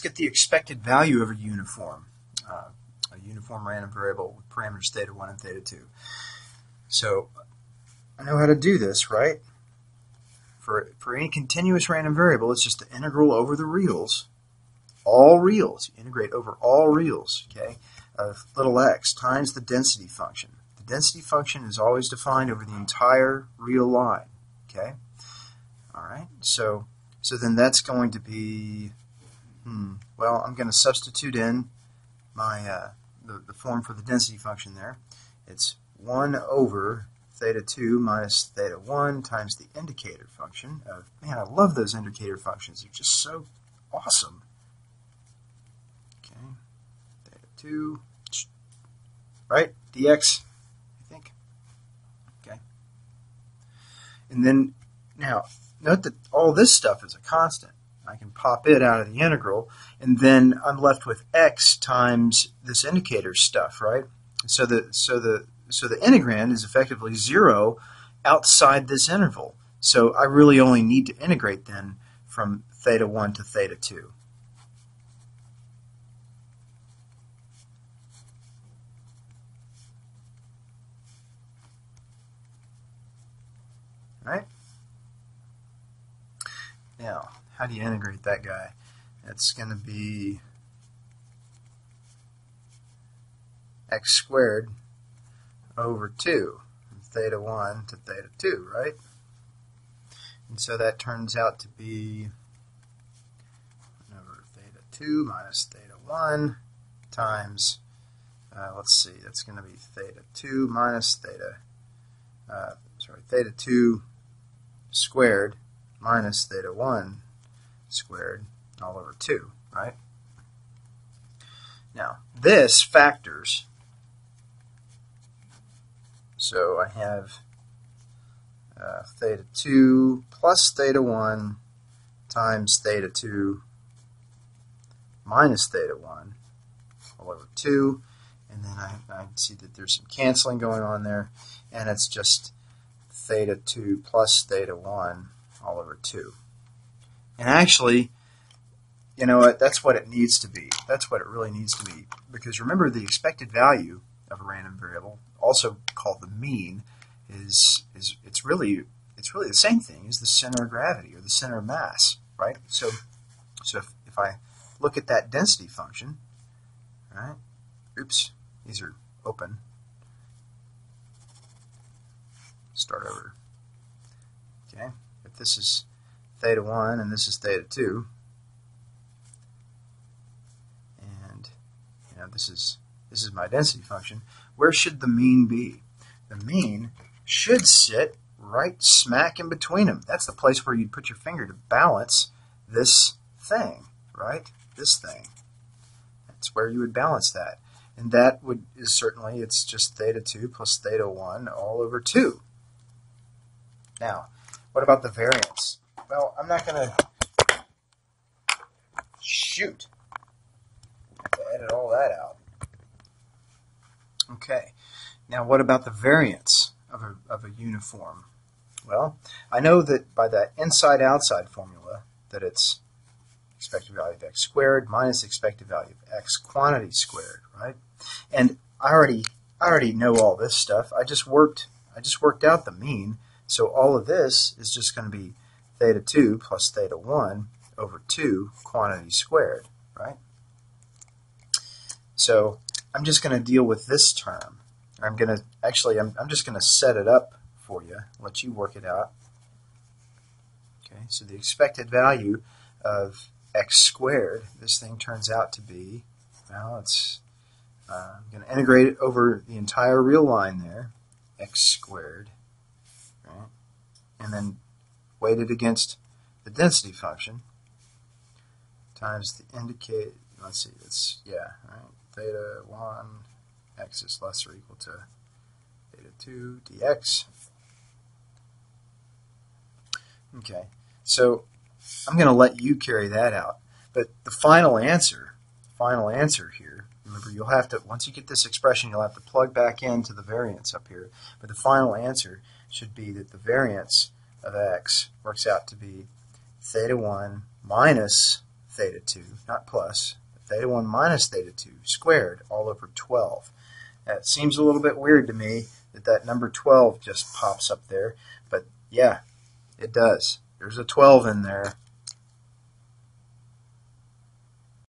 get the expected value of a uniform random variable with parameters theta 1 and theta 2. So I know how to do this, right? For any continuous random variable, it's just the integral over the reals, all reals. You integrate over all reals, okay, of little x times the density function. The density function is always defined over the entire real line, okay? All right, so then that's going to be, well, I'm going to substitute in my the form for the density function there. It's 1 over theta 2 minus theta 1 times the indicator function of, man, I love those indicator functions. They're just so awesome. Okay, theta 2, right, dx, I think. Okay. And then, now, note that all this stuff is a constant. I can pop it out of the integral, and then I'm left with x times this indicator stuff, right? So the integrand is effectively 0 outside this interval. So I really only need to integrate then from theta 1 to theta 2. Right? Now, how do you integrate that guy? It's going to be x squared over 2, from theta 1 to theta 2, right? And so that turns out to be 1 over theta 2 minus theta 1 times, let's see, that's going to be theta 2 minus theta 2 squared minus theta 1 squared all over 2, right? Now, this factors. So I have theta 2 plus theta 1 times theta 2 minus theta 1 all over 2. And then I see that there's some canceling going on there. And it's just theta 2 plus theta 1 all over 2. And actually, you know what, that's what it needs to be. That's what it really needs to be. Because remember, the expected value of a random variable, also called the mean, is it's really the same thing as the center of gravity or the center of mass, right? So if I look at that density function, right? Oops, these are open. Start over. Okay, if this is theta 1 and this is theta 2, and this is my density function, where should the mean be? The mean should sit right smack in between them. That's the place where you'd put your finger to balance this thing, right? This thing. That's where you would balance that. And that is certainly, it's just theta 2 plus theta 1 all over 2. Now, what about the variance? Well, I'm not going to shoot. I have to edit all that out. Okay. Now, what about the variance of a uniform? Well, I know that by that inside-outside formula that it's expected value of x squared minus expected value of x quantity squared, right? And I already know all this stuff. I just worked out the mean. So all of this is just going to be theta 2 plus theta 1 over 2 quantity squared, right? So I'm just going to deal with this term. I'm just going to set it up for you, let you work it out. Okay, so the expected value of x squared, this thing turns out to be, well, I'm going to integrate it over the entire real line there, x squared, right? And then weight it against the density function times the indicate, let's see, it's, yeah, right, theta 1, x is less or equal to theta 2 dx. Okay, so I'm going to let you carry that out. But the final answer here, remember, you'll have to, once you get this expression, you'll have to plug back into the variance up here. But the final answer should be that the variance of x works out to be theta 1 minus theta 2, not plus, theta 1 minus theta 2 squared all over 12. That seems a little bit weird to me that number 12 just pops up there, but yeah, it does. There's a 12 in there.